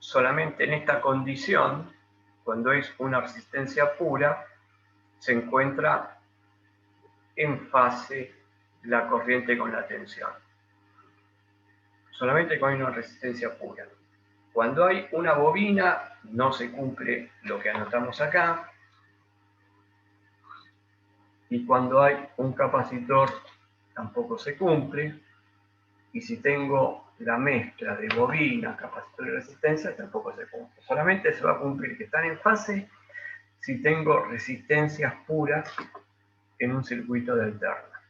solamente en esta condición, cuando es una resistencia pura, se encuentra en fase la corriente con la tensión. Solamente cuando hay una resistencia pura. Cuando hay una bobina, no se cumple lo que anotamos acá. Y cuando hay un capacitor, tampoco se cumple. Y si tengo la mezcla de bobina, capacitor y resistencia, tampoco se cumple. Solamente se va a cumplir que están en fase si tengo resistencias puras en un circuito de alterna.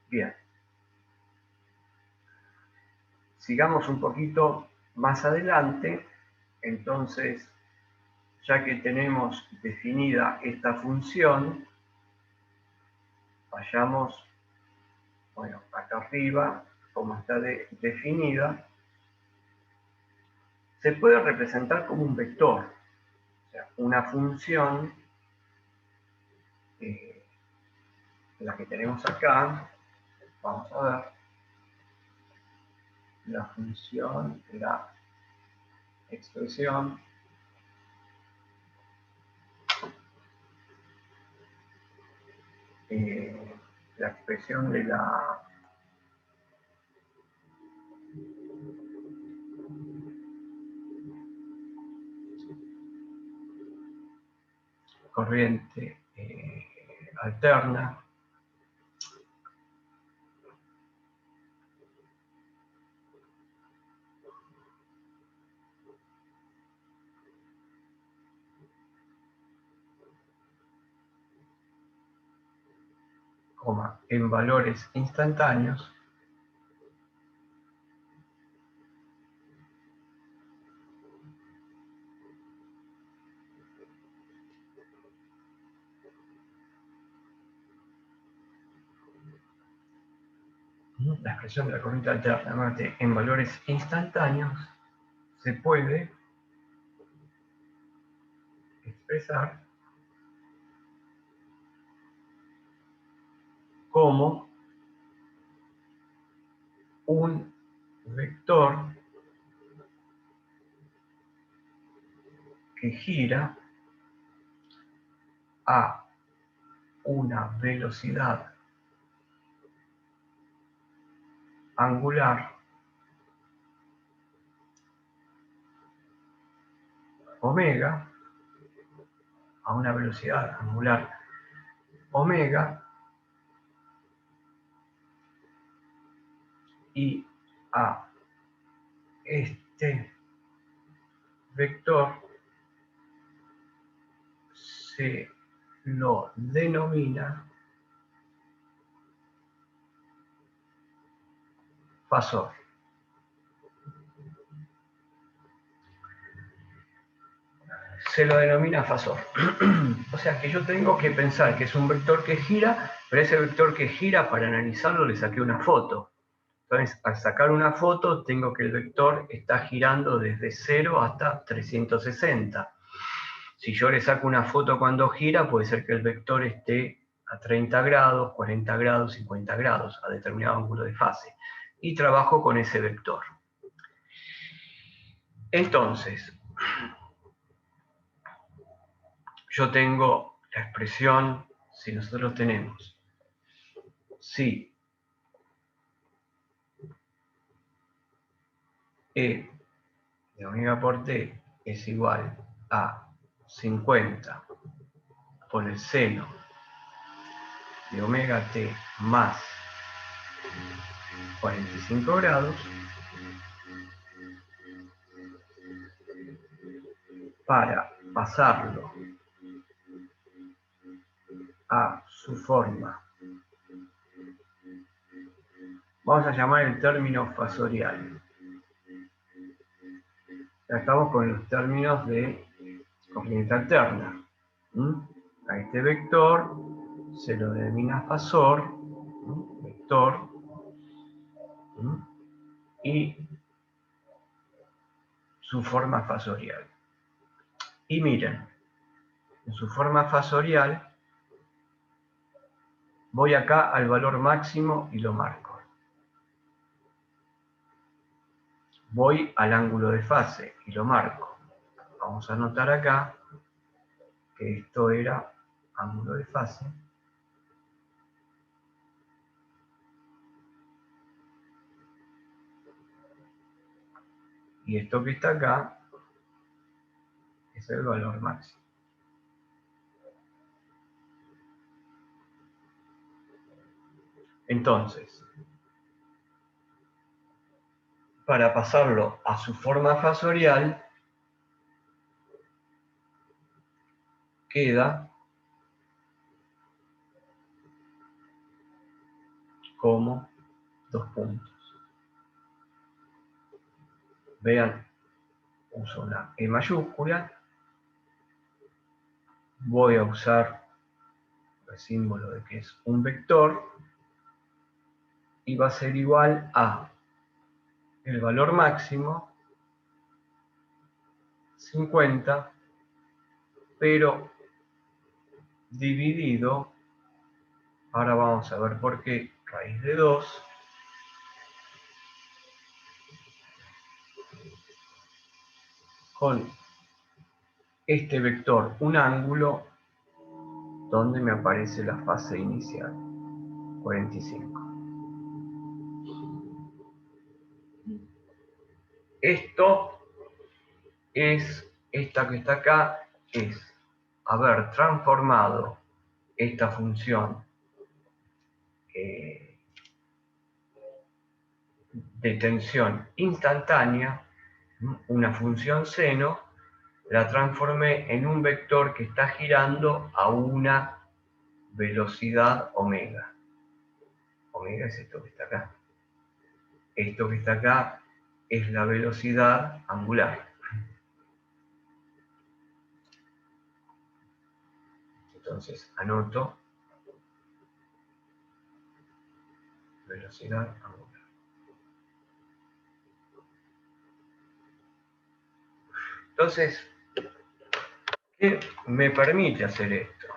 Bien. Sigamos un poquito más adelante. Entonces, ya que tenemos definida esta función, vayamos, bueno, acá arriba, como está definida, se puede representar como un vector, o sea, una función, la que tenemos acá, vamos a ver, la función, la expresión, la expresión de la corriente alterna, en valores instantáneos, la expresión de la corriente alterna en valores instantáneos se puede expresar como un vector que gira a una velocidad angular omega, a una velocidad angular omega, y a este vector se lo denomina fasor. Se lo denomina fasor. O sea que yo tengo que pensar que es un vector que gira, pero ese vector que gira, para analizarlo, le saqué una foto. Entonces, al sacar una foto, tengo que el vector está girando desde 0 hasta 360. Si yo le saco una foto cuando gira, puede ser que el vector esté a 30 grados, 40 grados, 50 grados, a determinado ángulo de fase. Y trabajo con ese vector. Entonces, yo tengo la expresión, si nosotros tenemos, si E de omega por t es igual a 50 por el seno de omega t más 45 grados, para pasarlo a su forma, vamos a llamar el término fasorial. Ya estamos con los términos de corriente alterna. A este vector se lo denomina fasor, vector, y su forma fasorial. Y miren, en su forma fasorial, voy acá al valor máximo y lo marco. voy al ángulo de fase y lo marco. Vamos a anotar acá que esto era ángulo de fase. Y esto que está acá es el valor máximo. Entonces, para pasarlo a su forma fasorial, queda como 2 puntos. Vean, uso una E mayúscula, voy a usar el símbolo de que es un vector y va a ser igual a el valor máximo 50, pero dividido, ahora vamos a ver por qué, raíz de 2 con este vector, un ángulo donde me aparece la fase inicial, 45. Esto es, esta que está acá, es haber transformado esta función de tensión instantánea, una función seno, la transformé en un vector que está girando a una velocidad omega. Omega es esto que está acá. Esto que está acá es la velocidad angular. Entonces anoto velocidad angular. Entonces, ¿qué me permite hacer esto?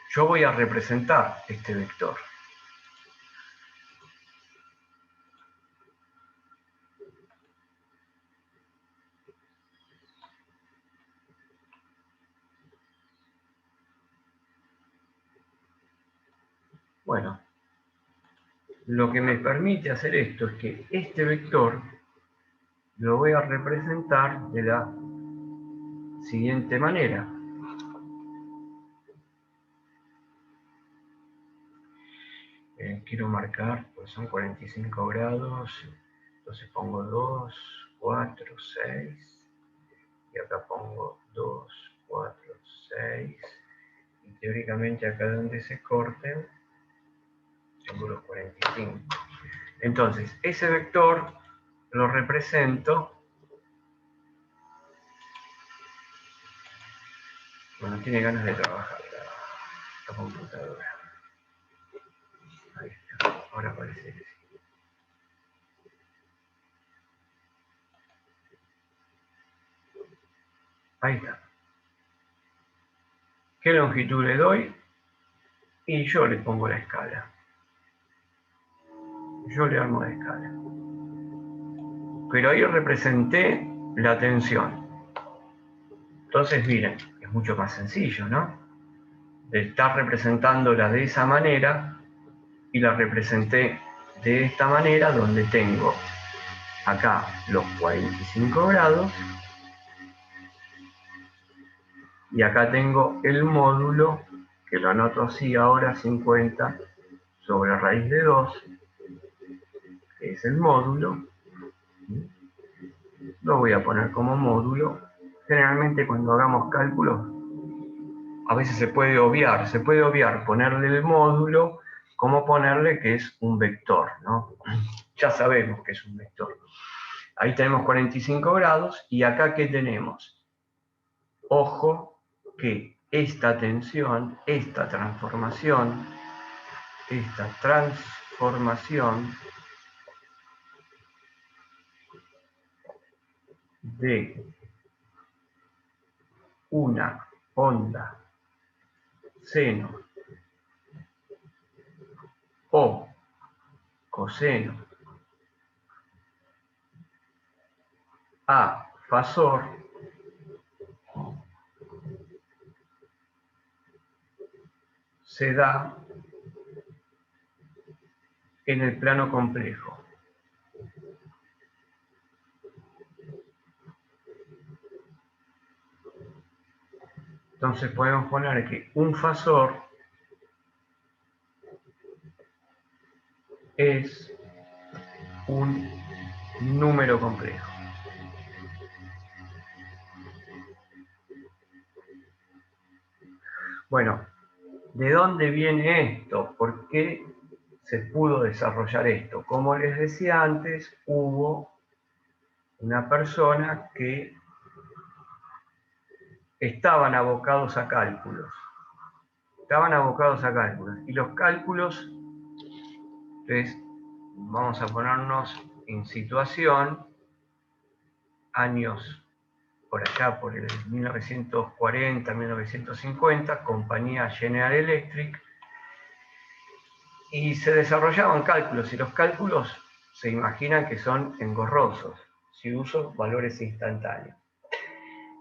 Yo voy a representar este vector. Bueno, lo que me permite hacer esto es que este vector lo voy a representar de la siguiente manera. Quiero marcar, pues son 45 grados, entonces pongo 2, 4, 6, y acá pongo 2, 4, 6, y teóricamente acá donde se corten, tengo los 45. Entonces, ese vector lo represento, bueno, tiene ganas de trabajar la computadora. Ahí está, ahora parece que sí. Ahí está. ¿Qué longitud le doy? Y yo le pongo la escala. Yo le armo la escala. Pero ahí representé la tensión. Entonces, miren, es mucho más sencillo, ¿no? De estar representándola de esa manera, y la representé de esta manera, donde tengo acá los 45 grados, y acá tengo el módulo, que lo anoto así ahora, 50 sobre raíz de 2, que es el módulo. Lo voy a poner como módulo. Generalmente cuando hagamos cálculos, a veces se puede obviar ponerle el módulo, como ponerle que es un vector, ¿no? Ya sabemos que es un vector. Ahí tenemos 45 grados, y acá ¿qué tenemos? Ojo que esta tensión, esta transformación de una onda seno o coseno A fasor se da en el plano complejo. Entonces podemos poner que un fasor es un número complejo. Bueno, ¿de dónde viene esto? ¿Por qué se pudo desarrollar esto? Como les decía antes, hubo una persona que estaban abocados a cálculos. Y los cálculos, entonces, vamos a ponernos en situación, años por allá, por el 1940, 1950, compañía General Electric, y se desarrollaban cálculos, y los cálculos se imaginan que son engorrosos, si uso valores instantáneos.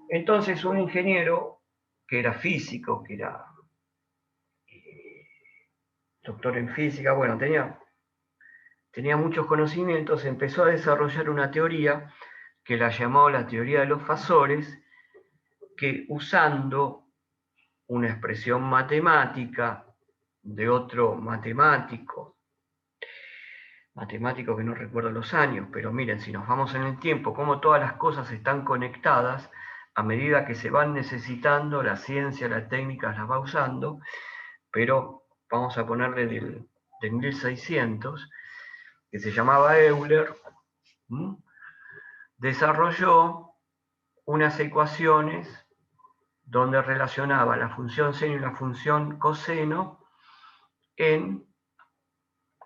Entonces un ingeniero que era físico, que era doctor en física, bueno, tenía muchos conocimientos, empezó a desarrollar una teoría que la llamó la teoría de los fasores, que usando una expresión matemática de otro matemático que no recuerdo los años, pero miren, si nos vamos en el tiempo, cómo todas las cosas están conectadas, a medida que se van necesitando, la ciencia, la técnica las va usando, pero vamos a ponerle de 1600, que se llamaba Euler, desarrolló unas ecuaciones donde relacionaba la función seno y la función coseno en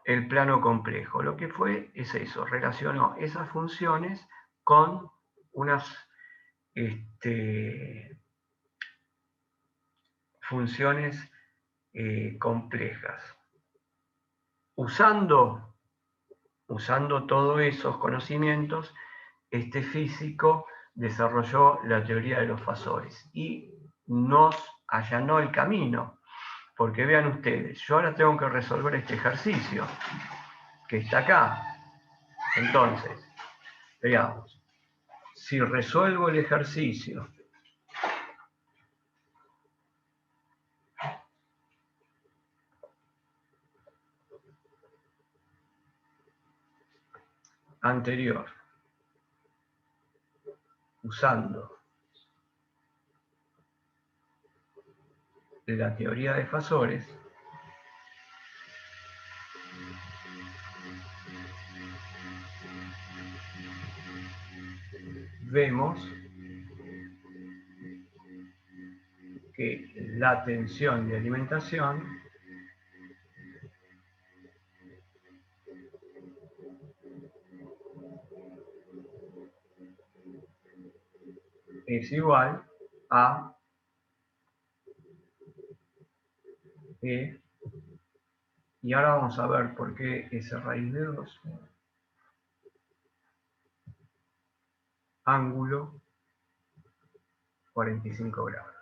el plano complejo. Lo que fue es eso, relacionó esas funciones con unas funciones complejas. Usando todos esos conocimientos, este físico desarrolló la teoría de los fasores y nos allanó el camino, porque vean ustedes, yo ahora tengo que resolver este ejercicio que está acá. Entonces, veamos, si resuelvo el ejercicio anterior usando la teoría de fasores, vemos que la tensión de alimentación es igual a E, y ahora vamos a ver por qué esa raíz de 2, ángulo 45 grados.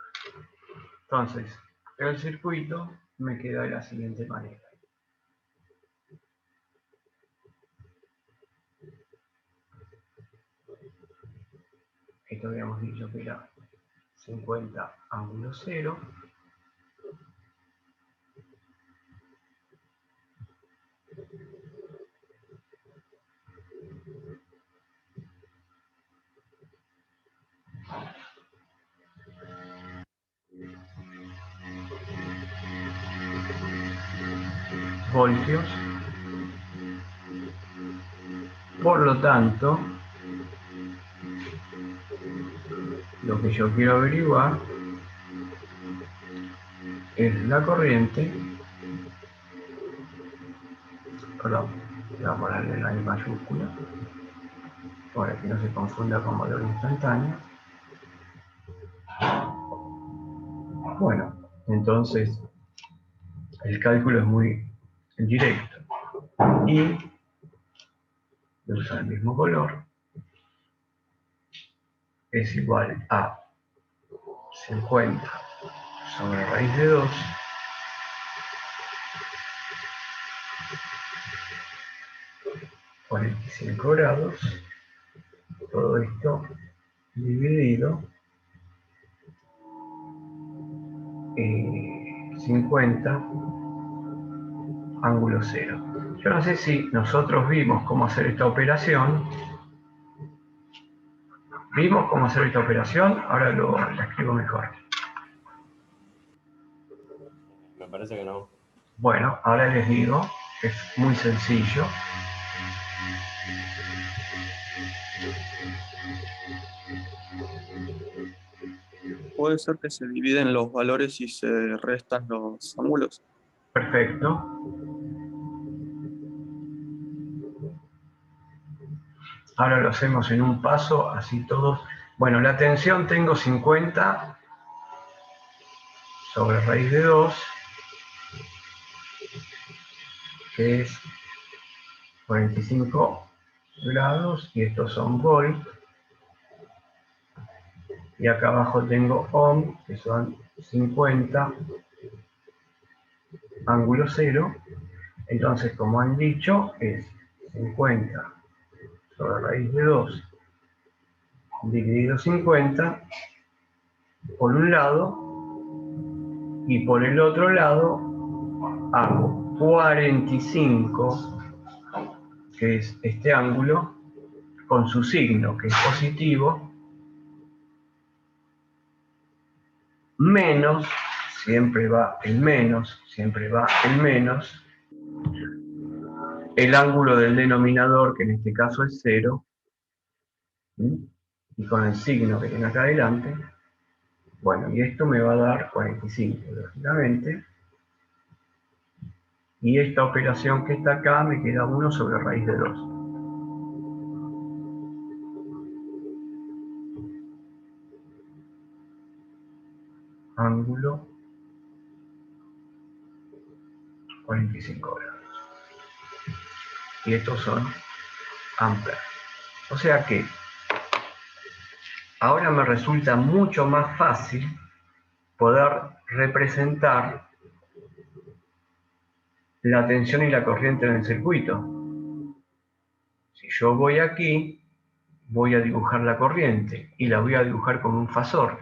Entonces, el circuito me queda de la siguiente manera. Esto habíamos dicho que era 50 ángulo 0. Voltios. Por lo tanto, lo que yo quiero averiguar es la corriente, perdón, voy a ponerle la I mayúscula, para que no se confunda con valor instantáneo. Bueno, entonces el cálculo es muy directo y usa el mismo color. es igual a 50 sobre raíz de 2 45 grados, todo esto dividido 50 ángulo 0. Yo no sé si nosotros vimos cómo hacer esta operación. Vimos cómo hacer esta operación, ahora la escribo mejor. Me parece que no. Bueno, ahora les digo, es muy sencillo. Puede ser que se dividen los valores y se restan los ángulos. Perfecto. Ahora lo hacemos en un paso, así todos. Bueno, la tensión tengo 50 sobre raíz de 2, que es 45 grados, y estos son volt. Y acá abajo tengo ohm, que son 50 ángulo 0. Entonces, como han dicho, es 50 sobre raíz de 2 dividido 50 por un lado, y por el otro lado hago 45, que es este ángulo, con su signo, que es positivo, menos, siempre va el menos, el ángulo del denominador, que en este caso es 0, y con el signo que tiene acá adelante. Bueno, y esto me va a dar 45, lógicamente. Y esta operación que está acá me queda 1 sobre raíz de 2. Ángulo 45 grados. Y estos son amperes. O sea que ahora me resulta mucho más fácil poder representar la tensión y la corriente en el circuito. Si yo voy aquí, voy a dibujar la corriente y la voy a dibujar con un fasor.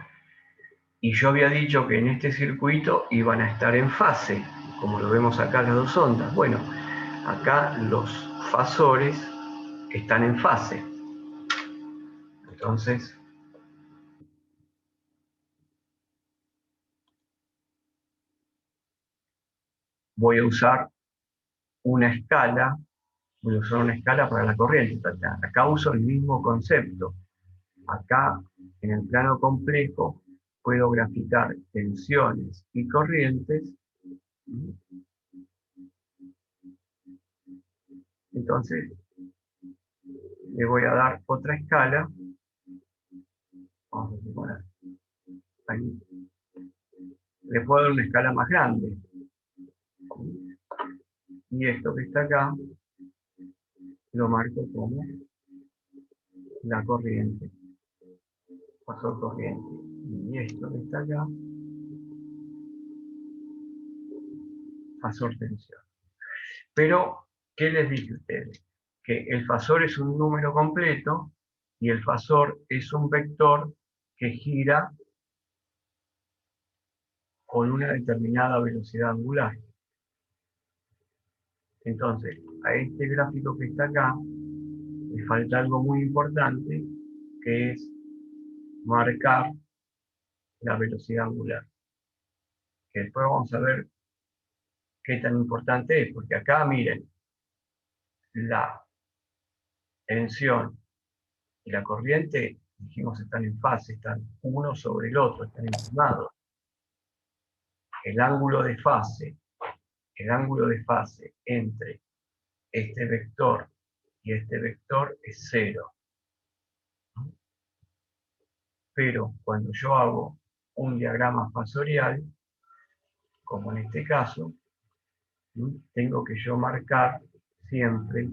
Y yo había dicho que en este circuito iban a estar en fase, como lo vemos acá las dos ondas. Bueno, acá los fasores están en fase. Entonces, voy a usar una escala, para la corriente. Acá uso el mismo concepto. Acá, en el plano complejo, puedo graficar tensiones y corrientes. Entonces, le voy a dar otra escala. Vamos a poner ahí. Le puedo dar una escala más grande. Y esto que está acá, lo marco como la corriente, fasor corriente. Y esto que está acá, fasor tensión. Pero, ¿qué les dije a ustedes? Que el fasor es un número completo y el fasor es un vector que gira con una determinada velocidad angular. Entonces, a este gráfico que está acá, le falta algo muy importante, que es marcar la velocidad angular. Que después vamos a ver qué tan importante es, porque acá, miren, la tensión y la corriente, dijimos, están en fase, están uno sobre el otro, están encimados. El ángulo de fase entre este vector y este vector es 0. Pero cuando yo hago un diagrama fasorial, como en este caso, tengo que yo marcar siempre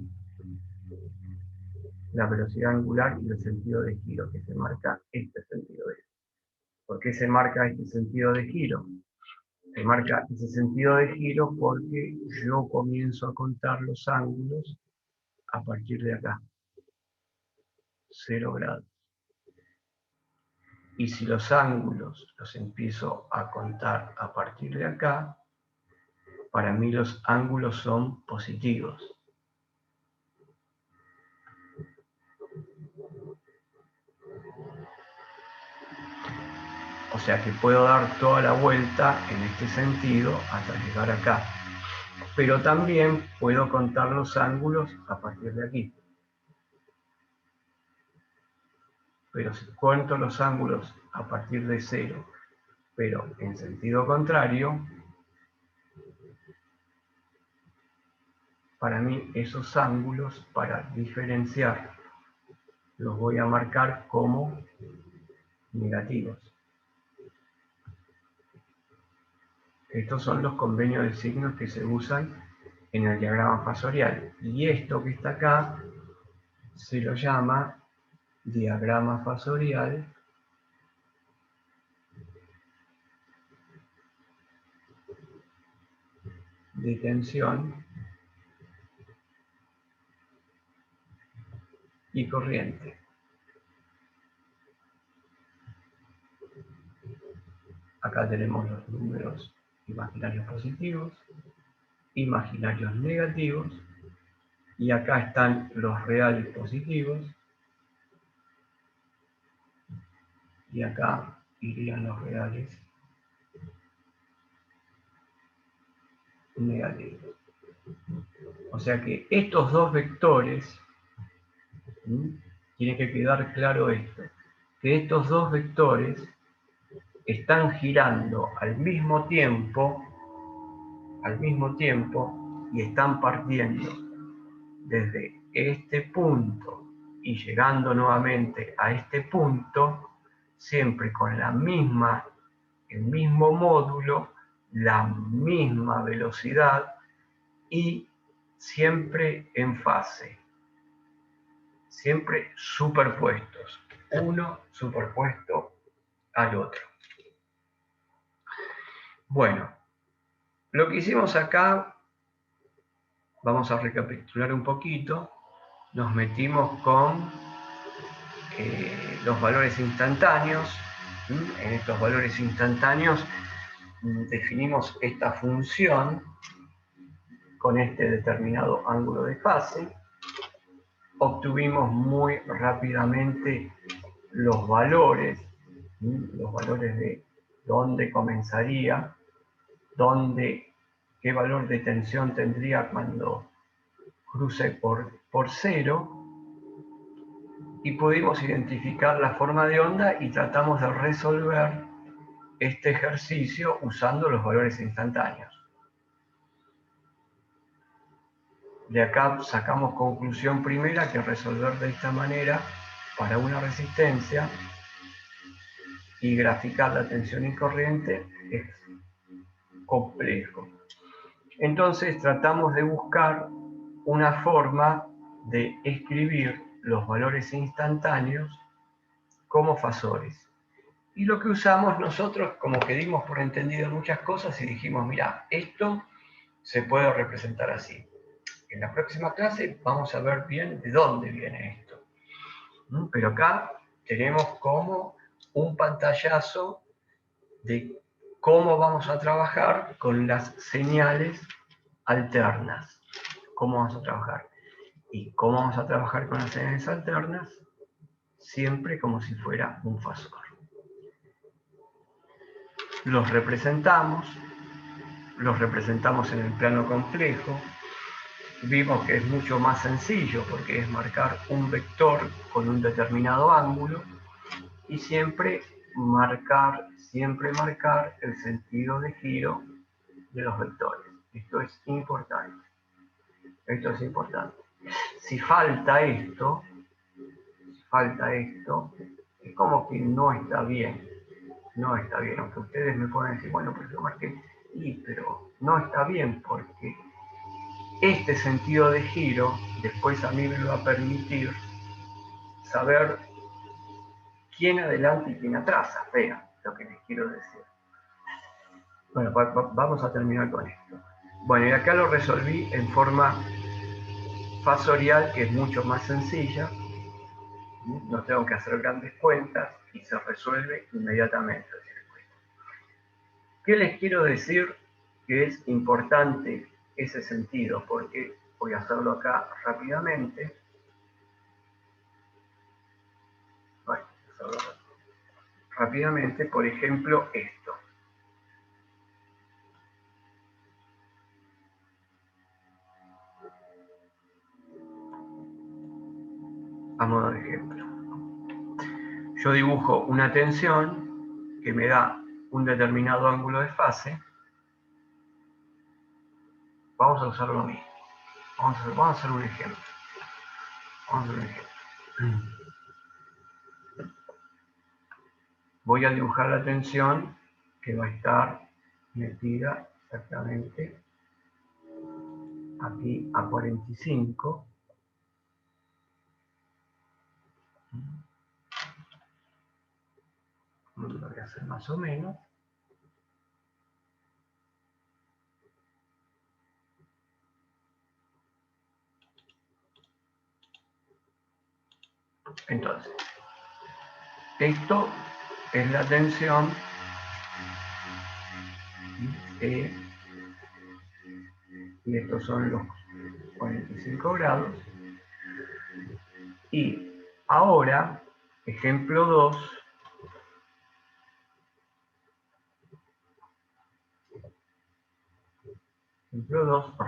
la velocidad angular y el sentido de giro, que se marca este sentido de giro. ¿Por qué se marca este sentido de giro? Se marca ese sentido de giro porque yo comienzo a contar los ángulos a partir de acá, 0 grados. Y si los ángulos los empiezo a contar a partir de acá, para mí los ángulos son positivos. O sea que puedo dar toda la vuelta en este sentido hasta llegar acá. Pero también puedo contar los ángulos a partir de aquí. Pero si cuento los ángulos a partir de 0, pero en sentido contrario, para mí esos ángulos, para diferenciar, los voy a marcar como negativos. Estos son los convenios de signos que se usan en el diagrama fasorial. Y esto que está acá se lo llama diagrama fasorial de tensión y corriente. Acá tenemos los números imaginarios positivos, imaginarios negativos, y acá están los reales positivos, y acá irían los reales negativos. O sea que estos dos vectores, tiene que quedar claro esto, que estos dos vectores están girando al mismo tiempo y están partiendo desde este punto y llegando nuevamente a este punto, siempre con el mismo módulo, la misma velocidad y siempre en fase, siempre superpuestos, uno superpuesto al otro. Bueno, lo que hicimos acá, vamos a recapitular un poquito, nos metimos con los valores instantáneos. En estos valores instantáneos definimos esta función con este determinado ángulo de fase. Obtuvimos muy rápidamente los valores de dónde comenzaría, qué valor de tensión tendría cuando cruce por 0, y pudimos identificar la forma de onda y tratamos de resolver este ejercicio usando los valores instantáneos. De acá sacamos conclusión primera que resolver de esta manera para una resistencia y graficar la tensión y corriente es complejo. Entonces tratamos de buscar una forma de escribir los valores instantáneos como fasores. Y lo que usamos nosotros, como que dimos por entendido muchas cosas y dijimos, mira, esto se puede representar así. En la próxima clase vamos a ver bien de dónde viene esto. Pero acá tenemos como un pantallazo de cómo vamos a trabajar con las señales alternas. ¿Cómo vamos a trabajar? ¿Y cómo vamos a trabajar con las señales alternas? Siempre como si fuera un fasor. Los representamos en el plano complejo. Vimos que es mucho más sencillo porque es marcar un vector con un determinado ángulo y siempre marcar el sentido de giro de los vectores. Esto es importante. Si falta esto, es como que no está bien. Aunque ustedes me pueden decir, bueno, pero yo marqué, pero no está bien porque este sentido de giro después a mí me va a permitir saber quién adelanta y quién atrasa. Vean lo que les quiero decir. Bueno, vamos a terminar con esto. Bueno, y acá lo resolví en forma fasorial, que es mucho más sencilla. No tengo que hacer grandes cuentas y se resuelve inmediatamente el circuito. ¿Qué les quiero decir? Que es importante ese sentido, porque voy a hacerlo acá rápidamente. Voy a hacerlo rápidamente, por ejemplo, esto. A modo de ejemplo. Yo dibujo una tensión que me da un determinado ángulo de fase. Vamos a usar lo mismo. Vamos a hacer un ejemplo. Voy a dibujar la tensión que va a estar metida exactamente aquí a 45. Lo voy a hacer más o menos. Entonces, esto es la tensión y estos son los 45 grados. Y ahora, ejemplo 2,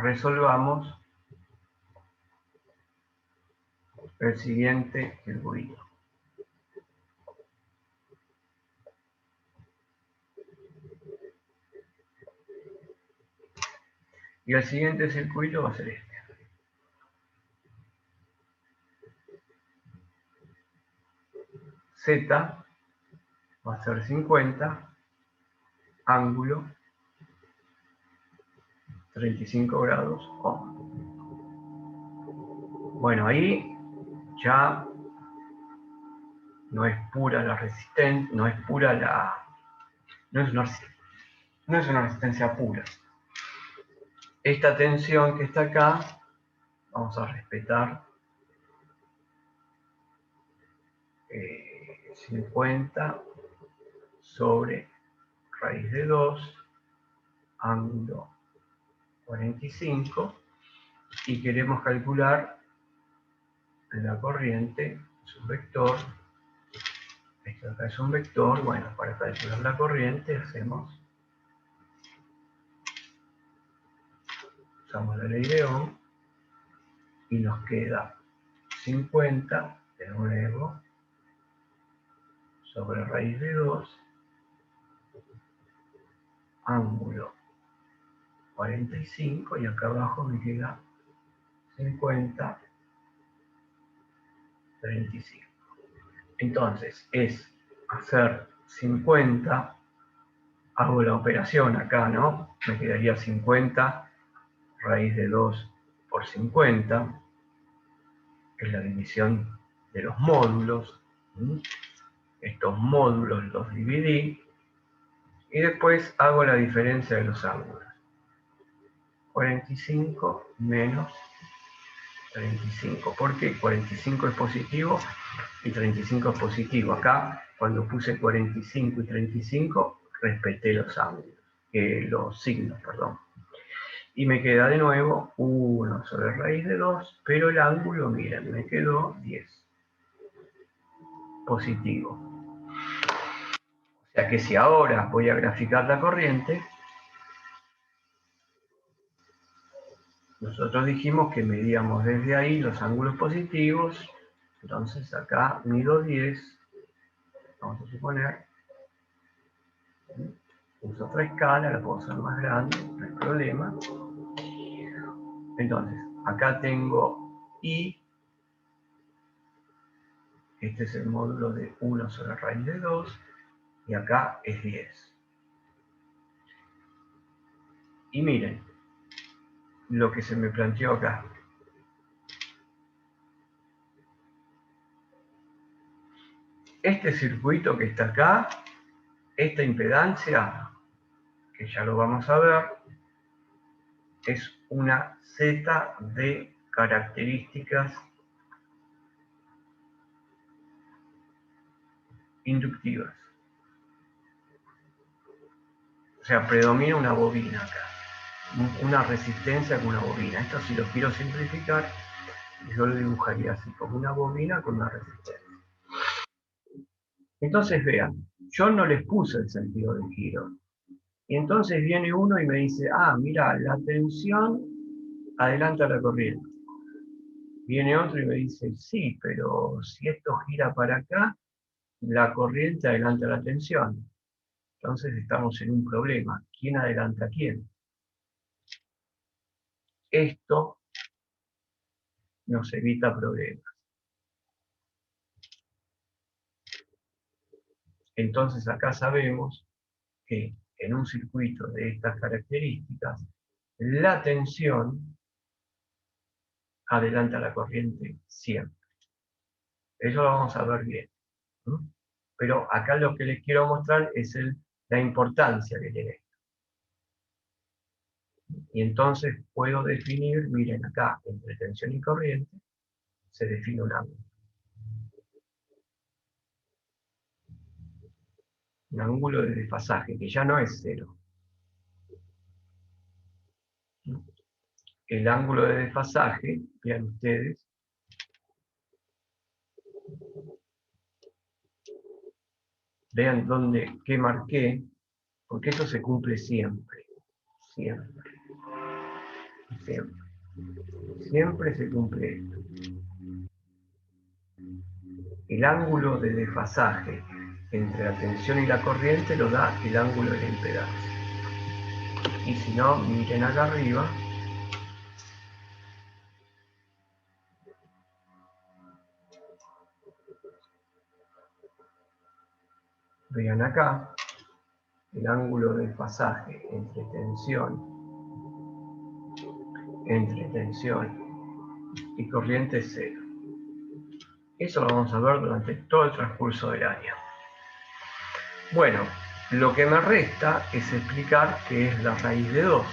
resolvamos el siguiente circuito. Y el siguiente circuito va a ser este. Z va a ser 50, ángulo 35 grados ohm. Bueno, ahí ya no es pura la resistencia, no es pura la... no es una resistencia pura. Esta tensión que está acá, vamos a respetar 50 sobre raíz de 2, ángulo 45, y queremos calcular la corriente, es un vector. Esto acá es un vector. Bueno, para calcular la corriente usamos la ley de Ohm y nos queda 50 de nuevo sobre raíz de 2, ángulo 45, y acá abajo me queda 50, 35. Entonces es hacer 50, hago la operación acá, ¿no? Me quedaría 50 raíz de 2 por 50, que es la división de los módulos. Estos módulos los dividí y después hago la diferencia de los ángulos. 45 menos 35. ¿Por qué 45 es positivo y 35 es positivo? Acá, cuando puse 45 y 35, respeté los ángulos, los signos, perdón. Y me queda de nuevo 1 sobre raíz de 2, pero el ángulo, miren, me quedó 10. Positivo. O sea que si ahora voy a graficar la corriente, nosotros dijimos que medíamos desde ahí los ángulos positivos. Entonces acá mido 10, vamos a suponer, uso otra escala, la puedo hacer más grande, no hay problema. Entonces, acá tengo I, este es el módulo de 1 sobre raíz de 2, y acá es 10. Y miren lo que se me planteó acá. Este circuito que está acá, esta impedancia, que ya lo vamos a ver, es una Z de características inductivas. O sea, predomina una bobina acá, una resistencia con una bobina. Esto, si lo quiero simplificar, yo lo dibujaría así, como una bobina con una resistencia. Entonces vean, yo no les puse el sentido de giro. Y entonces viene uno y me dice, ah, mira, la tensión adelanta la corriente. Viene otro y me dice, sí, pero si esto gira para acá, la corriente adelanta la tensión. Entonces estamos en un problema. ¿Quién adelanta a quién? Esto nos evita problemas. Entonces acá sabemos que en un circuito de estas características, la tensión adelanta la corriente siempre. Eso lo vamos a ver bien, ¿no? Pero acá lo que les quiero mostrar es la importancia que tiene. Y entonces puedo definir, miren acá, entre tensión y corriente, se define un ángulo de desfasaje, que ya no es cero. El ángulo de desfasaje, vean ustedes, vean qué marqué, porque esto se cumple siempre, siempre, siempre. Siempre se cumple esto. El ángulo de desfasaje entre la tensión y la corriente lo da el ángulo de la impedancia. Y si no, miren acá arriba, vean acá, el ángulo de desfasaje entre tensión y corriente es cero. Eso lo vamos a ver durante todo el transcurso del año. Bueno, lo que me resta es explicar qué es la raíz de 2.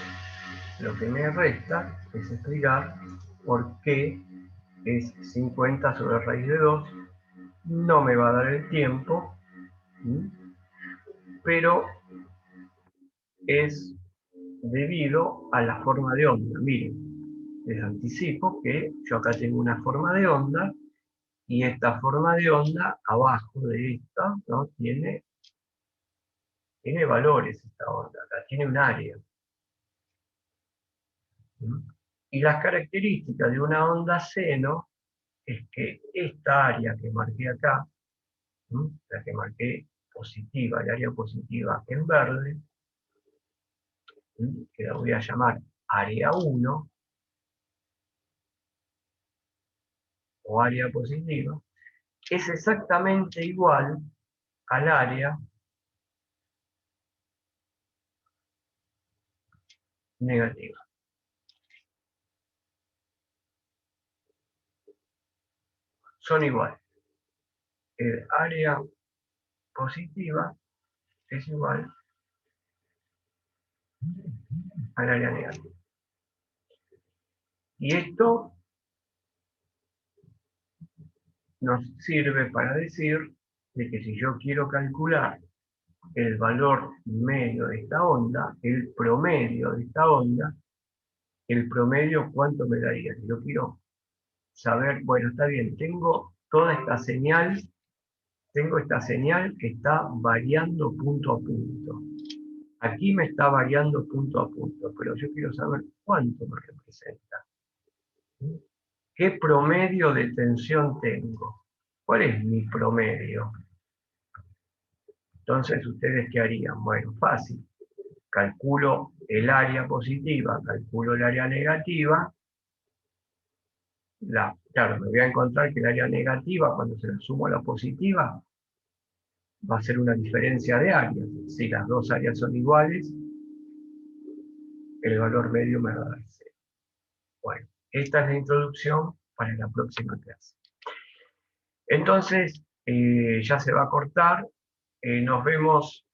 Lo que me resta es explicar por qué es 50 sobre raíz de 2. No me va a dar el tiempo, pero es debido a la forma de onda. Miren, les anticipo que yo acá tengo una forma de onda y esta forma de onda abajo de esta, ¿no? tiene valores esta onda, acá tiene un área. Y las características de una onda seno es que esta área que marqué acá, la que marqué positiva, el área positiva en verde, que la voy a llamar área 1 o área positiva, es exactamente igual al área negativa. Son iguales. El área positiva es igual al área negativa. Y esto nos sirve para decir de que si yo quiero calcular el valor medio de esta onda, el promedio de esta onda, el promedio, ¿cuánto me daría? Si yo quiero saber, bueno, está bien, tengo esta señal que está variando punto a punto. Aquí me está variando punto a punto, pero yo quiero saber cuánto me representa. ¿Qué promedio de tensión tengo? ¿Cuál es mi promedio? Entonces, ¿ustedes qué harían? Bueno, fácil. Calculo el área positiva, calculo el área negativa. Claro, me voy a encontrar que el área negativa, cuando se la sumo a la positiva, va a ser una diferencia de áreas. Si las dos áreas son iguales, el valor medio me va a dar 0. Bueno, esta es la introducción para la próxima clase. Entonces, Ya se va a cortar. Nos vemos